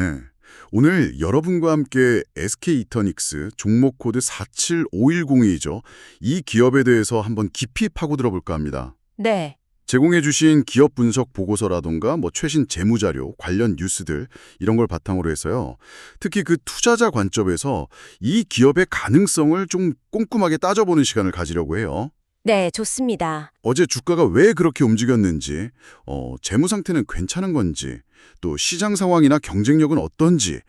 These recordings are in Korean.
네. 오늘 여러분과 함께 SK이터닉스 종목 코드 47510이죠. 이 기업에 대해서 한번 깊이 파고들어 볼까 합니다. 네. 제공해 주신 기업 분석 보고서라던가 최신 재무자료, 관련 뉴스들 이런 걸 바탕으로 해서요. 특히 그 투자자 관점에서 이 기업의 가능성을 좀 꼼꼼하게 따져보는 시간을 가지려고 해요. 네, 좋습니다. 어제 주가가 왜 그렇게 움직였는지, 재무 상태는 괜찮은 건지, 또 시장 상황이나 경쟁력은 어떤지,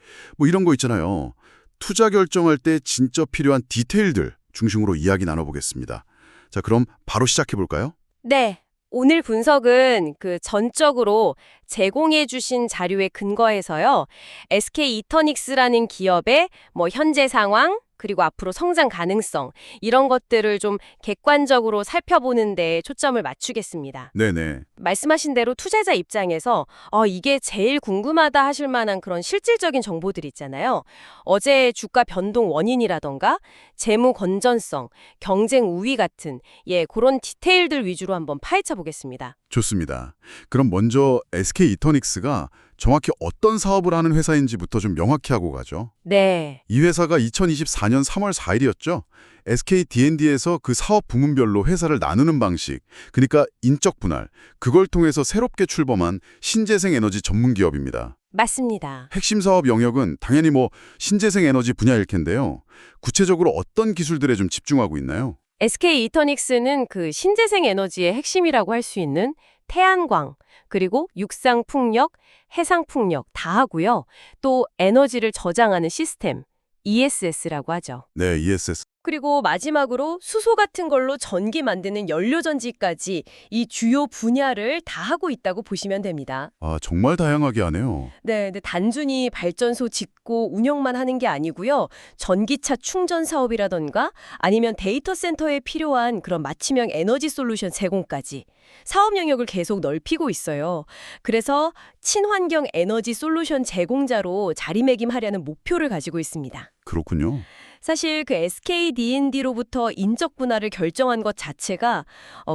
이런 거 있잖아요. 투자 결정할 때 진짜 필요한 디테일들 중심으로 이야기 나눠보겠습니다. 자, 그럼 바로 시작해 볼까요? 네. 오늘 분석은 전적으로 제공해 주신 자료에 근거해서요. SK이터닉스라는 기업의 현재 상황, 그리고 앞으로 성장 가능성, 이런 것들을 좀 객관적으로 살펴보는 데 초점을 맞추겠습니다. 네네. 말씀하신 대로 투자자 입장에서 이게 제일 궁금하다 하실 만한 그런 실질적인 정보들 있잖아요. 어제 주가 변동 원인이라던가 재무 건전성, 경쟁 우위 같은 그런 디테일들 위주로 한번 파헤쳐 보겠습니다. 좋습니다. 그럼 먼저 SK이터닉스가 정확히 어떤 사업을 하는 회사인지부터 좀 명확히 하고 가죠. 네. 이 회사가 2024년 3월 4일이었죠. SK D&D에서 그 사업 부문별로 회사를 나누는 방식, 그러니까 인적 분할, 그걸 통해서 새롭게 출범한 신재생 에너지 전문 기업입니다. 맞습니다. 핵심 사업 영역은 당연히 신재생 에너지 분야일 텐데요. 구체적으로 어떤 기술들에 좀 집중하고 있나요? SK이터닉스는 신재생 에너지의 핵심이라고 할 수 있는 태양광, 그리고 육상 풍력, 해상 풍력 다 하고요. 또 에너지를 저장하는 시스템, ESS라고 하죠. 네, ESS. 그리고 마지막으로 수소 같은 걸로 전기 만드는 연료전지까지 이 주요 분야를 다 하고 있다고 보시면 됩니다. 아, 정말 다양하게 하네요. 네, 근데 단순히 발전소 짓고 운영만 하는 게 아니고요. 전기차 충전 사업이라던가 아니면 데이터 센터에 필요한 그런 맞춤형 에너지 솔루션 제공까지 사업 영역을 계속 넓히고 있어요. 그래서 친환경 에너지 솔루션 제공자로 자리매김하려는 목표를 가지고 있습니다. 그렇군요. 사실 SK D&D로부터 인적 분할을 결정한 것 자체가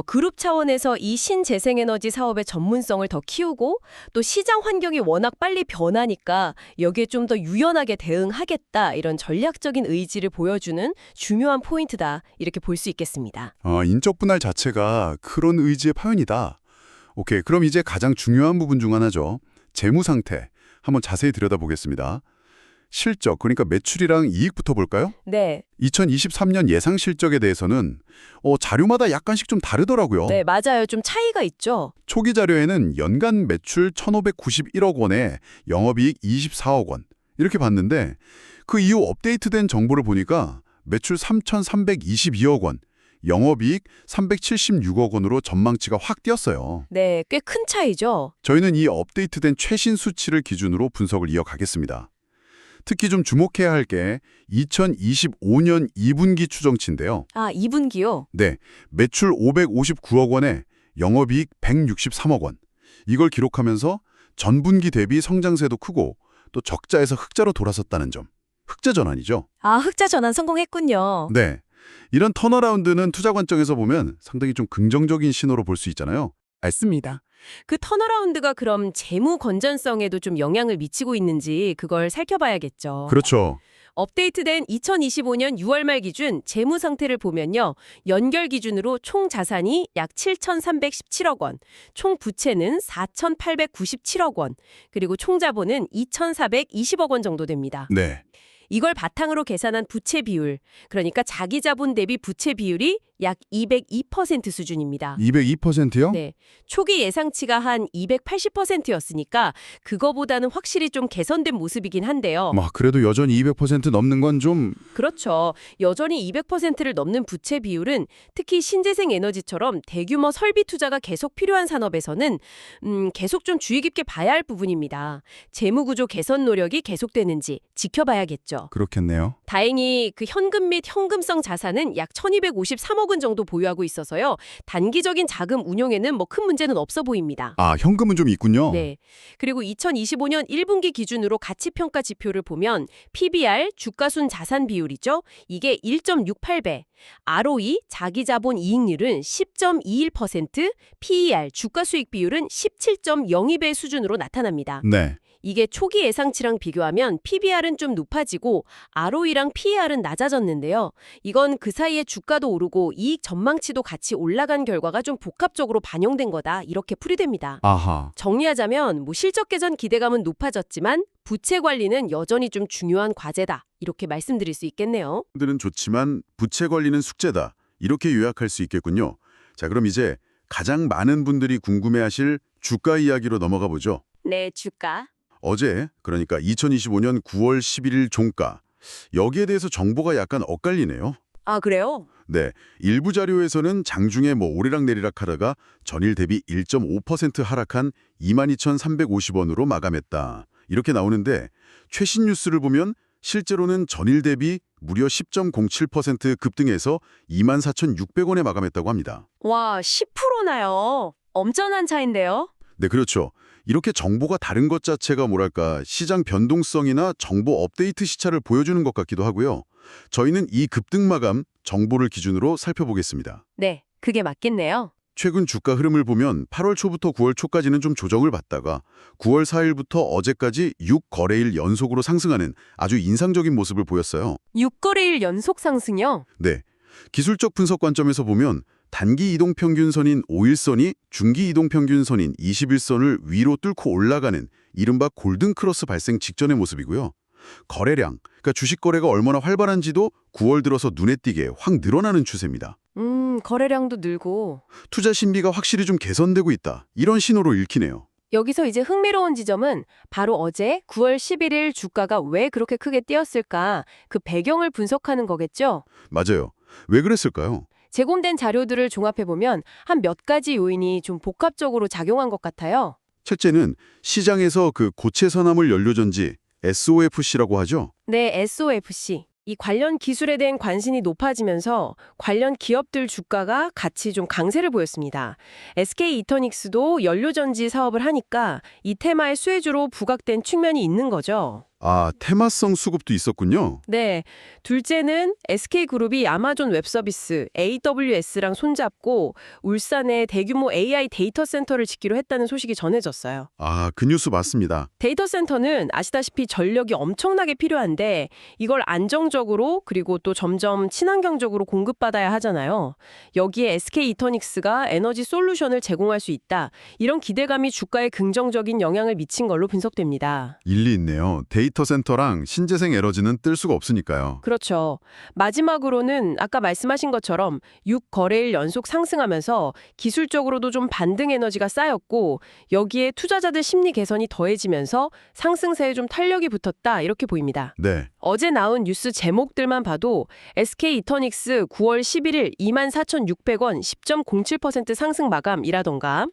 그룹 차원에서 이 신재생에너지 사업의 전문성을 더 키우고 또 시장 환경이 워낙 빨리 변하니까 여기에 좀 더 유연하게 대응하겠다 이런 전략적인 의지를 보여주는 중요한 포인트다 이렇게 볼 수 있겠습니다. 인적 분할 자체가 그런 의지의 표현이다. 오케이, 그럼 이제 가장 중요한 부분 중 하나죠. 재무 상태. 한번 자세히 들여다보겠습니다. 실적, 그러니까 매출이랑 이익부터 볼까요? 네. 2023년 예상 실적에 대해서는 자료마다 약간씩 좀 다르더라고요. 네, 맞아요. 좀 차이가 있죠. 초기 자료에는 연간 매출 1,591억 원에 영업이익 24억 원 이렇게 봤는데 그 이후 업데이트된 정보를 보니까 매출 3,322억 원, 영업이익 376억 원으로 전망치가 확 뛰었어요. 네, 꽤 큰 차이죠. 저희는 이 업데이트된 최신 수치를 기준으로 분석을 이어가겠습니다. 특히 좀 주목해야 할 게 2025년 2분기 추정치인데요. 아, 2분기요? 네, 매출 559억 원에 영업이익 163억 원. 이걸 기록하면서 전분기 대비 성장세도 크고 또 적자에서 흑자로 돌아섰다는 점. 흑자 전환이죠. 아, 흑자 전환 성공했군요. 네, 이런 턴어라운드는 투자 관점에서 보면 상당히 좀 긍정적인 신호로 볼 수 있잖아요. 맞습니다. 턴어라운드가 그럼 재무 건전성에도 좀 영향을 미치고 있는지 그걸 살펴봐야겠죠. 그렇죠. 업데이트된 2025년 6월 말 기준 재무 상태를 보면요. 연결 기준으로 총 자산이 약 7,317억 원, 총 부채는 4,897억 원, 그리고 총 자본은 2,420억 원 정도 됩니다. 네. 이걸 바탕으로 계산한 부채 비율, 그러니까 자기 자본 대비 부채 비율이 약 202% 수준입니다. 202%요? 네, 초기 예상치가 한 280%였으니까 그거보다는 확실히 좀 개선된 모습이긴 한데요. 그래도 여전히 200% 넘는 건 좀... 그렇죠. 여전히 200%를 넘는 부채 비율은 특히 신재생 에너지처럼 대규모 설비 투자가 계속 필요한 산업에서는 계속 좀 주의 깊게 봐야 할 부분입니다. 재무구조 개선 노력이 계속되는지 지켜봐야겠죠. 그렇겠네요. 다행히 현금 및 현금성 자산은 약 1,253억 원 정도 보유하고 있어서요. 단기적인 자금 운용에는 큰 문제는 없어 보입니다. 아, 현금은 좀 있군요. 네. 그리고 2025년 1분기 기준으로 가치평가 지표를 보면 PBR, 주가순 자산 비율이죠. 이게 1.68배, ROE, 자기자본 이익률은 10.21%, PER, 주가수익 비율은 17.02배 수준으로 나타납니다. 네. 이게 초기 예상치랑 비교하면 PBR은 좀 높아지고 ROE랑 PER은 낮아졌는데요. 이건 그 사이에 주가도 오르고 이익 전망치도 같이 올라간 결과가 좀 복합적으로 반영된 거다. 이렇게 풀이됩니다. 아하. 정리하자면 실적 개선 기대감은 높아졌지만 부채 관리는 여전히 좀 중요한 과제다. 이렇게 말씀드릴 수 있겠네요. 들은 좋지만 부채 관리는 숙제다. 이렇게 요약할 수 있겠군요. 자, 그럼 이제 가장 많은 분들이 궁금해하실 주가 이야기로 넘어가 보죠. 네, 주가. 어제, 그러니까 2025년 9월 11일 종가. 여기에 대해서 정보가 약간 엇갈리네요. 아, 그래요? 네, 일부 자료에서는 장중에 오르락내리락 하다가 전일 대비 1.5% 하락한 22,350원으로 마감했다. 이렇게 나오는데 최신 뉴스를 보면 실제로는 전일 대비 무려 10.07% 급등해서 24,600원에 마감했다고 합니다. 와, 10%나요. 엄청난 차인데요? 네, 그렇죠. 이렇게 정보가 다른 것 자체가 뭐랄까 시장 변동성이나 정보 업데이트 시차를 보여주는 것 같기도 하고요. 저희는 이 급등 마감 정보를 기준으로 살펴보겠습니다. 네, 그게 맞겠네요. 최근 주가 흐름을 보면 8월 초부터 9월 초까지는 좀 조정을 받다가 9월 4일부터 어제까지 6거래일 연속으로 상승하는 아주 인상적인 모습을 보였어요. 6거래일 연속 상승이요? 네, 기술적 분석 관점에서 보면 단기 이동평균선인 5일선이 중기 이동평균선인 21선을 위로 뚫고 올라가는 이른바 골든크로스 발생 직전의 모습이고요. 거래량, 그러니까 주식 거래가 얼마나 활발한지도 9월 들어서 눈에 띄게 확 늘어나는 추세입니다. 거래량도 늘고. 투자 심리가 확실히 좀 개선되고 있다. 이런 신호로 읽히네요. 여기서 이제 흥미로운 지점은 바로 어제 9월 11일 주가가 왜 그렇게 크게 뛰었을까? 그 배경을 분석하는 거겠죠? 맞아요. 왜 그랬을까요? 제공된 자료들을 종합해보면 한 몇 가지 요인이 좀 복합적으로 작용한 것 같아요. 첫째는 시장에서 그 고체 선화물 연료전지 SOFC라고 하죠. 네, SOFC. 이 관련 기술에 대한 관심이 높아지면서 관련 기업들 주가가 같이 좀 강세를 보였습니다. SK 이터닉스도 연료전지 사업을 하니까 이 테마의 수혜주로 부각된 측면이 있는 거죠. 아, 테마성 수급도 있었군요. 네, 둘째는 SK그룹이 아마존 웹서비스 AWS랑 손잡고 울산에 대규모 AI 데이터 센터를 짓기로 했다는 소식이 전해졌어요. 아, 그 뉴스 맞습니다. 데이터 센터는 아시다시피 전력이 엄청나게 필요한데 이걸 안정적으로 그리고 또 점점 친환경적으로 공급받아야 하잖아요. 여기에 SK 이터닉스가 에너지 솔루션을 제공할 수 있다. 이런 기대감이 주가에 긍정적인 영향을 미친 걸로 분석됩니다. 일리 있네요. 데이터 센터랑 신재생 에너지는 뜰 수가 없으니까요. 그렇죠. 마지막으로는 아까 말씀하신 것처럼 6거래일 연속 상승하면서 기술적으로도 좀 반등 에너지가 쌓였고 여기에 투자자들 심리 개선이 더해지면서 상승세에 좀 탄력이 붙었다 이렇게 보입니다. 네. 어제 나온 뉴스 제목들만 봐도 SK 이터닉스 9월 11일 24,600원 10.07% 상승 마감이라던가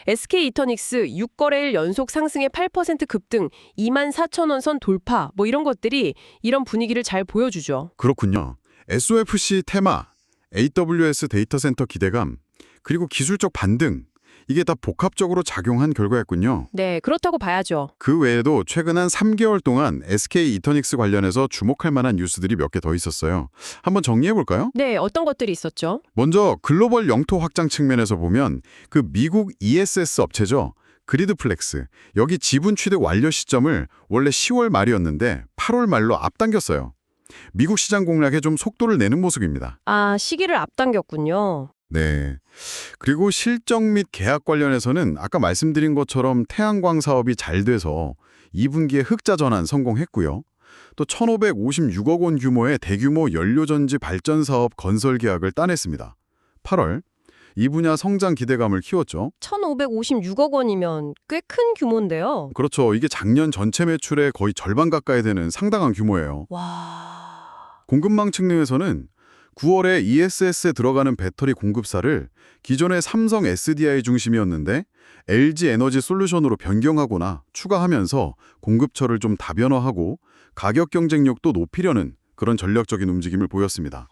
SK 이터닉스 6거래일 연속 상승의 8% 급등 24,000원 선 돌파 이런 것들이 이런 분위기를 잘 보여주죠. 그렇군요. SOFC 테마, AWS 데이터 센터 기대감, 그리고 기술적 반등, 이게 다 복합적으로 작용한 결과였군요. 네, 그렇다고 봐야죠. 그 외에도 최근 한 3개월 동안 SK 이터닉스 관련해서 주목할 만한 뉴스들이 몇 개 더 있었어요. 한번 정리해볼까요? 네, 어떤 것들이 있었죠? 먼저 글로벌 영토 확장 측면에서 보면 그 미국 ESS 업체죠. 그리드플렉스. 여기 지분 취득 완료 시점을 원래 10월 말이었는데 8월 말로 앞당겼어요. 미국 시장 공략에 좀 속도를 내는 모습입니다. 아, 시기를 앞당겼군요. 네. 그리고 실적 및 계약 관련해서는 아까 말씀드린 것처럼 태양광 사업이 잘 돼서 2분기에 흑자 전환 성공했고요. 또 1,556억 원 규모의 대규모 연료전지 발전 사업 건설 계약을 따냈습니다. 8월. 이 분야 성장 기대감을 키웠죠. 1,556억 원이면 꽤 큰 규모인데요. 그렇죠. 이게 작년 전체 매출의 거의 절반 가까이 되는 상당한 규모예요. 와... 공급망 측면에서는 9월에 ESS에 들어가는 배터리 공급사를 기존의 삼성 SDI 중심이었는데 LG 에너지 솔루션으로 변경하거나 추가하면서 공급처를 좀 다변화하고 가격 경쟁력도 높이려는 그런 전략적인 움직임을 보였습니다.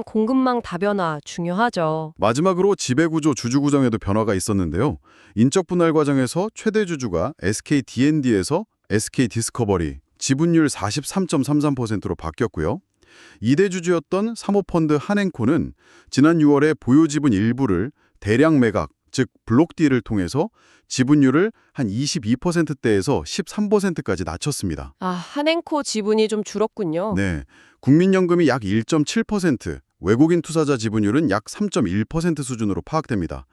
공급망 다변화 중요하죠. 마지막으로 지배구조 주주구정에도 변화가 있었는데요. 인적 분할 과정에서 최대 주주가 SK D&D에서 SK 디스커버리, 지분율 43.33%로 바뀌었고요. 2대 주주였던 사모펀드 한행코는 지난 6월에 보유 지분 일부를 대량 매각, 즉 블록 딜을 통해서 지분율을 한 22%대에서 13%까지 낮췄습니다. 아, 한행코 지분이 좀 줄었군요. 네, 국민연금이 약 1.7%, 외국인 투자자 지분율은 약 3.1% 수준으로 파악됩니다.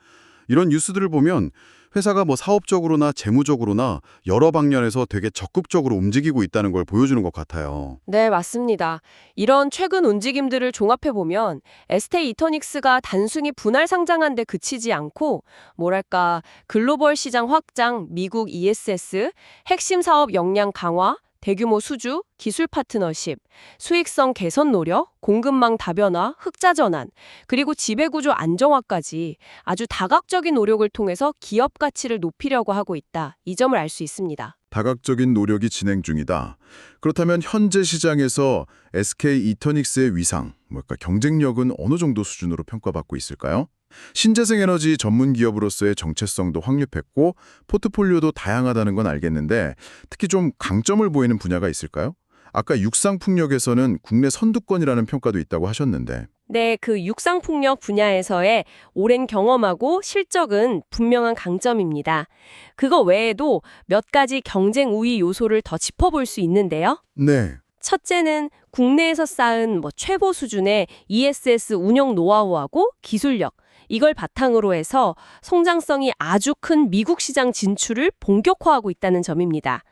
이런 뉴스들을 보면 회사가 사업적으로나 재무적으로나 여러 방면에서 되게 적극적으로 움직이고 있다는 걸 보여주는 것 같아요. 네, 맞습니다. 이런 최근 움직임들을 종합해보면 SK 이터닉스가 단순히 분할 상장한 데 그치지 않고 뭐랄까 글로벌 시장 확장, 미국 ESS, 핵심 사업 역량 강화, 대규모 수주, 기술 파트너십, 수익성 개선 노력, 공급망 다변화, 흑자 전환, 그리고 지배구조 안정화까지 아주 다각적인 노력을 통해서 기업 가치를 높이려고 하고 있다. 이 점을 알 수 있습니다. 다각적인 노력이 진행 중이다. 그렇다면 현재 시장에서 SK 이터닉스의 위상, 경쟁력은 어느 정도 수준으로 평가받고 있을까요? 신재생 에너지 전문 기업으로서의 정체성도 확립했고 포트폴리오도 다양하다는 건 알겠는데 특히 좀 강점을 보이는 분야가 있을까요? 아까 육상풍력에서는 국내 선두권이라는 평가도 있다고 하셨는데. 네, 그 육상풍력 분야에서의 오랜 경험하고 실적은 분명한 강점입니다. 그거 외에도 몇 가지 경쟁 우위 요소를 더 짚어볼 수 있는데요. 네. 첫째는 국내에서 쌓은 최고 수준의 ESS 운영 노하우하고 기술력, 이걸 바탕으로 해서 성장성이 아주 큰 미국 시장 진출을 본격화하고 있다는 점입니다.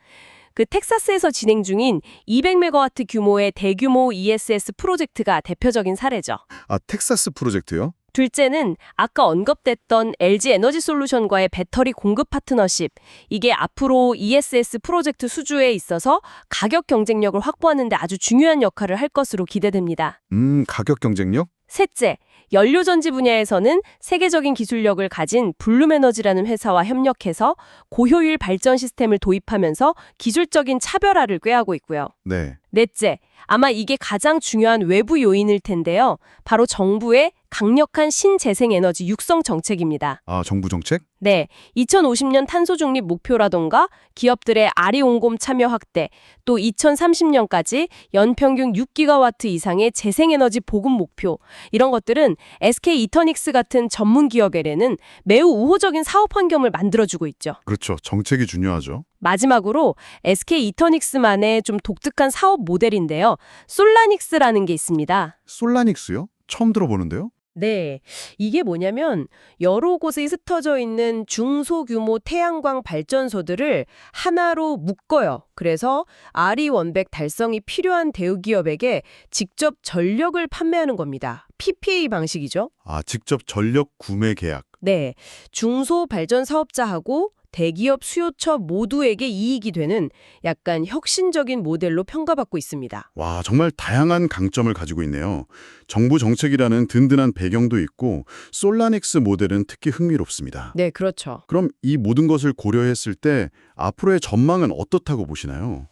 그 텍사스에서 진행 중인 200메가와트 규모의 대규모 ESS 프로젝트가 대표적인 사례죠. 아, 텍사스 프로젝트요? 둘째는 아까 언급됐던 LG 에너지 솔루션과의 배터리 공급 파트너십. 이게 앞으로 ESS 프로젝트 수주에 있어서 가격 경쟁력을 확보하는 데 아주 중요한 역할을 할 것으로 기대됩니다. 가격 경쟁력? 셋째, 연료전지 분야에서는 세계적인 기술력을 가진 블룸에너지라는 회사와 협력해서 고효율 발전 시스템을 도입하면서 기술적인 차별화를 꾀하고 있고요. 네. 넷째, 아마 이게 가장 중요한 외부 요인일 텐데요. 바로 정부의 강력한 신재생에너지 육성 정책입니다. 아, 정부 정책? 네, 2050년 탄소 중립 목표라던가 기업들의 아리옹곰 참여 확대, 또 2030년까지 연평균 6기가와트 이상의 재생에너지 보급 목표, 이런 것들은 SK 이터닉스 같은 전문 기업에는 매우 우호적인 사업 환경을 만들어주고 있죠. 그렇죠. 정책이 중요하죠. 마지막으로 SK 이터닉스만의 좀 독특한 사업 모델인데요. 솔라닉스라는 게 있습니다. 솔라닉스요? 처음 들어보는데요? 네, 이게 뭐냐면 여러 곳에 흩어져 있는 중소규모 태양광 발전소들을 하나로 묶어요. 그래서 RE 원백 달성이 필요한 대우기업에게 직접 전력을 판매하는 겁니다. PPA 방식이죠. 아, 직접 전력 구매 계약. 네, 중소 발전 사업자하고 대기업 수요처 모두에게 이익이 되는 약간 혁신적인 모델로 평가받고 있습니다. 와, 정말 다양한 강점을 가지고 있네요. 정부 정책이라는 든든한 배경도 있고 솔라닉스 모델은 특히 흥미롭습니다. 네, 그렇죠. 그럼 이 모든 것을 고려했을 때 앞으로의 전망은 어떻다고 보시나요?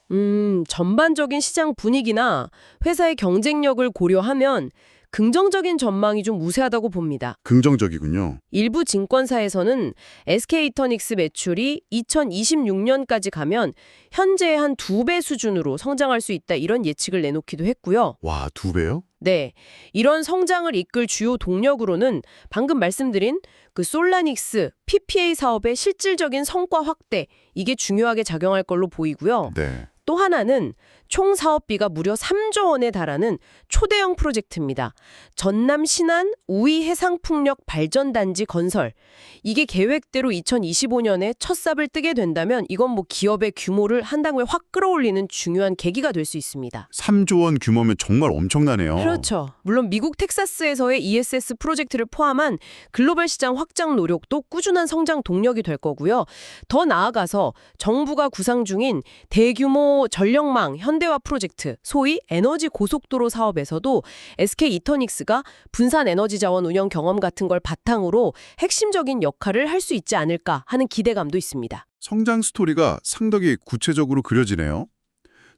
전반적인 시장 분위기나 회사의 경쟁력을 고려하면 긍정적인 전망이 좀 우세하다고 봅니다. 긍정적이군요. 일부 증권사에서는 SK이터닉스 매출이 2026년까지 가면 현재의 한 2배 수준으로 성장할 수 있다 이런 예측을 내놓기도 했고요. 와, 2배요? 네, 이런 성장을 이끌 주요 동력으로는 방금 말씀드린 그 솔라닉스, PPA 사업의 실질적인 성과 확대, 이게 중요하게 작용할 걸로 보이고요. 네. 또 하나는 총 사업비가 무려 3조 원에 달하는 초대형 프로젝트입니다. 전남 신안 우이 해상풍력 발전단지 건설. 이게 계획대로 2025년에 첫 삽을 뜨게 된다면 이건 기업의 규모를 한 단계 확 끌어올리는 중요한 계기가 될 수 있습니다. 3조 원 규모면 정말 엄청나네요. 그렇죠. 물론 미국 텍사스에서의 ESS 프로젝트를 포함한 글로벌 시장 확장 노력도 꾸준한 성장 동력이 될 거고요. 더 나아가서 정부가 구상 중인 대규모 전력망 현대화 프로젝트, 소위 에너지 고속도로 사업에서도 SK 이터닉스가 분산 에너지 자원 운영 경험 같은 걸 바탕으로 핵심적인 역할을 할 수 있지 않을까 하는 기대감도 있습니다. 성장 스토리가 상당히 구체적으로 그려지네요.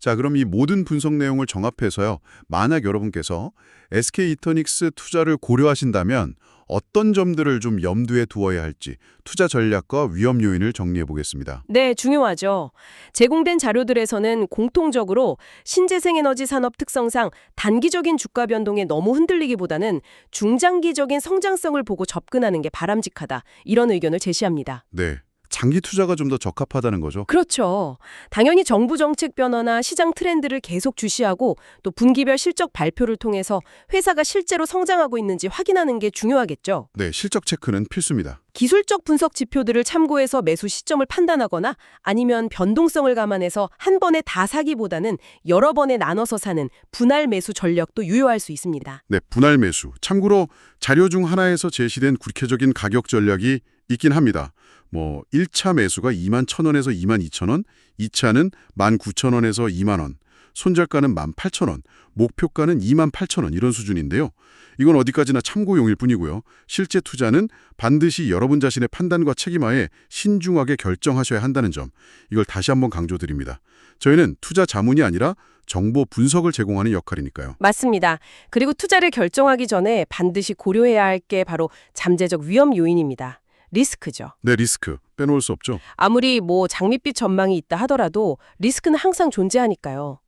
자, 그럼 이 모든 분석 내용을 정합해서요. 만약 여러분께서 SK 이터닉스 투자를 고려하신다면 어떤 점들을 좀 염두에 두어야 할지 투자 전략과 위험 요인을 정리해 보겠습니다. 네, 중요하죠. 제공된 자료들에서는 공통적으로 신재생에너지 산업 특성상 단기적인 주가 변동에 너무 흔들리기보다는 중장기적인 성장성을 보고 접근하는 게 바람직하다. 이런 의견을 제시합니다. 네. 장기 투자가 좀 더 적합하다는 거죠. 그렇죠. 당연히 정부 정책 변화나 시장 트렌드를 계속 주시하고 또 분기별 실적 발표를 통해서 회사가 실제로 성장하고 있는지 확인하는 게 중요하겠죠. 네, 실적 체크는 필수입니다. 기술적 분석 지표들을 참고해서 매수 시점을 판단하거나 아니면 변동성을 감안해서 한 번에 다 사기보다는 여러 번에 나눠서 사는 분할 매수 전략도 유효할 수 있습니다. 네, 분할 매수. 참고로 자료 중 하나에서 제시된 구체적인 가격 전략이 있긴 합니다. 1차 매수가 21,000원에서 22,000원, 2차는 19,000원에서 2만 원, 손절가는 18,000원, 목표가는 28,000원 이런 수준인데요. 이건 어디까지나 참고용일 뿐이고요. 실제 투자는 반드시 여러분 자신의 판단과 책임하에 신중하게 결정하셔야 한다는 점, 이걸 다시 한번 강조드립니다. 저희는 투자 자문이 아니라 정보 분석을 제공하는 역할이니까요. 맞습니다. 그리고 투자를 결정하기 전에 반드시 고려해야 할 게 바로 잠재적 위험 요인입니다. 리스크죠. 네, 리스크. 빼놓을 수 없죠. 아무리 장밋빛 전망이 있다 하더라도 리스크는 항상 존재하니까요.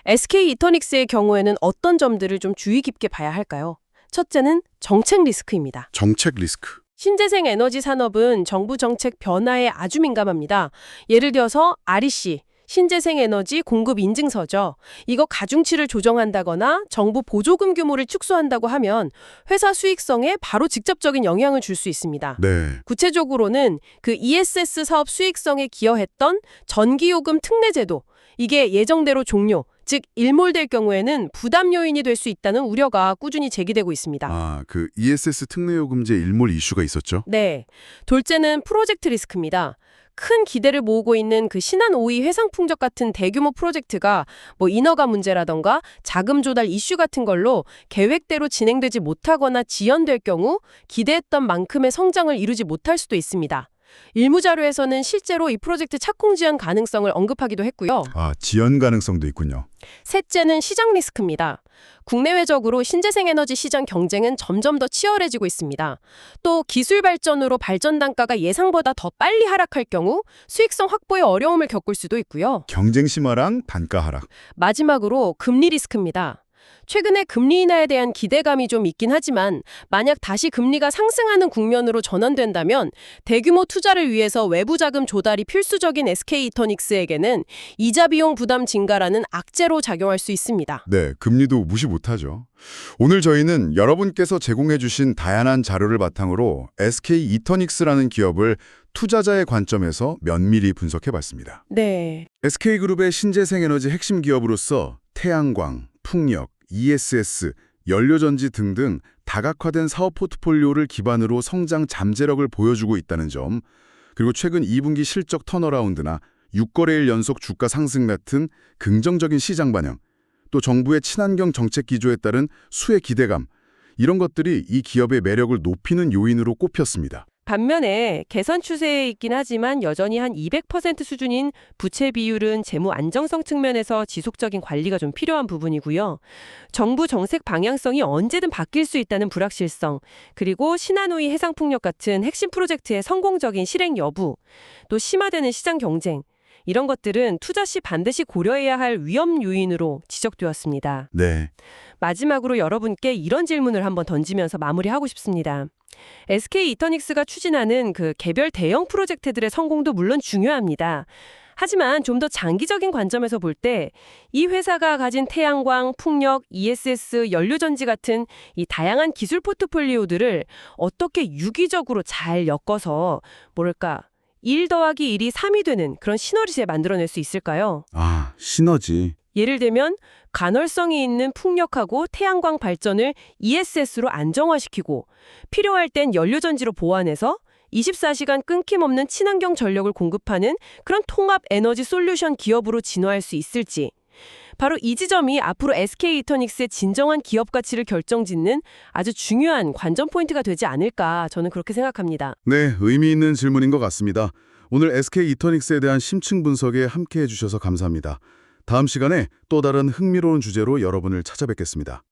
SK 이터닉스의 경우에는 어떤 점들을 좀 주의 깊게 봐야 할까요? 첫째는 정책 리스크입니다. 정책 리스크. 신재생 에너지 산업은 정부 정책 변화에 아주 민감합니다. 예를 들어서 REC, 신재생 에너지 공급 인증서죠. 이거 가중치를 조정한다거나 정부 보조금 규모를 축소한다고 하면 회사 수익성에 바로 직접적인 영향을 줄 수 있습니다. 네. 구체적으로는 그 ESS 사업 수익성에 기여했던 전기요금 특례제도, 이게 예정대로 종료, 즉 일몰될 경우에는 부담 요인이 될 수 있다는 우려가 꾸준히 제기되고 있습니다. 그 ESS 특례요금제 일몰 이슈가 있었죠? 네. 둘째는 프로젝트 리스크입니다. 큰 기대를 모으고 있는 그 신한 5위 회상풍적 같은 대규모 프로젝트가 인허가 문제라던가 자금 조달 이슈 같은 걸로 계획대로 진행되지 못하거나 지연될 경우 기대했던 만큼의 성장을 이루지 못할 수도 있습니다. 일부 자료에서는 실제로 이 프로젝트 착공 지연 가능성을 언급하기도 했고요. 지연 가능성도 있군요. 셋째는 시장 리스크입니다. 국내외적으로 신재생 에너지 시장 경쟁은 점점 더 치열해지고 있습니다. 또 기술 발전으로 발전 단가가 예상보다 더 빨리 하락할 경우 수익성 확보에 어려움을 겪을 수도 있고요. 경쟁 심화랑 단가 하락. 마지막으로 금리 리스크입니다. 최근에 금리 인하에 대한 기대감이 좀 있긴 하지만 만약 다시 금리가 상승하는 국면으로 전환된다면 대규모 투자를 위해서 외부 자금 조달이 필수적인 SK 이터닉스에게는 이자 비용 부담 증가라는 악재로 작용할 수 있습니다. 네, 금리도 무시 못하죠. 오늘 저희는 여러분께서 제공해 주신 다양한 자료를 바탕으로 SK 이터닉스라는 기업을 투자자의 관점에서 면밀히 분석해 봤습니다. 네. SK그룹의 신재생 에너지 핵심 기업으로서 태양광, 풍력, ESS, 연료전지 등등 다각화된 사업 포트폴리오를 기반으로 성장 잠재력을 보여주고 있다는 점, 그리고 최근 2분기 실적 턴어라운드나 6거래일 연속 주가 상승 같은 긍정적인 시장 반영, 또 정부의 친환경 정책 기조에 따른 수혜 기대감, 이런 것들이 이 기업의 매력을 높이는 요인으로 꼽혔습니다. 반면에 개선 추세에 있긴 하지만 여전히 한 200% 수준인 부채 비율은 재무 안정성 측면에서 지속적인 관리가 좀 필요한 부분이고요. 정부 정책 방향성이 언제든 바뀔 수 있다는 불확실성, 그리고 신한우이 해상풍력 같은 핵심 프로젝트의 성공적인 실행 여부, 또 심화되는 시장 경쟁, 이런 것들은 투자 시 반드시 고려해야 할 위험 요인으로 지적되었습니다. 네. 마지막으로 여러분께 이런 질문을 한번 던지면서 마무리하고 싶습니다. SK 이터닉스가 추진하는 그 개별 대형 프로젝트들의 성공도 물론 중요합니다. 하지만 좀 더 장기적인 관점에서 볼 때 이 회사가 가진 태양광, 풍력, ESS, 연료전지 같은 이 다양한 기술 포트폴리오들을 어떻게 유기적으로 잘 엮어서 1 더하기 1이 3이 되는 그런 시너지에 만들어낼 수 있을까요? 시너지. 예를 들면 간헐성이 있는 풍력하고 태양광 발전을 ESS로 안정화시키고 필요할 땐 연료전지로 보완해서 24시간 끊김없는 친환경 전력을 공급하는 그런 통합 에너지 솔루션 기업으로 진화할 수 있을지, 바로 이 지점이 앞으로 SK 이터닉스의 진정한 기업 가치를 결정짓는 아주 중요한 관전 포인트가 되지 않을까, 저는 그렇게 생각합니다. 네, 의미 있는 질문인 것 같습니다. 오늘 SK 이터닉스에 대한 심층 분석에 함께해 주셔서 감사합니다. 다음 시간에 또 다른 흥미로운 주제로 여러분을 찾아뵙겠습니다.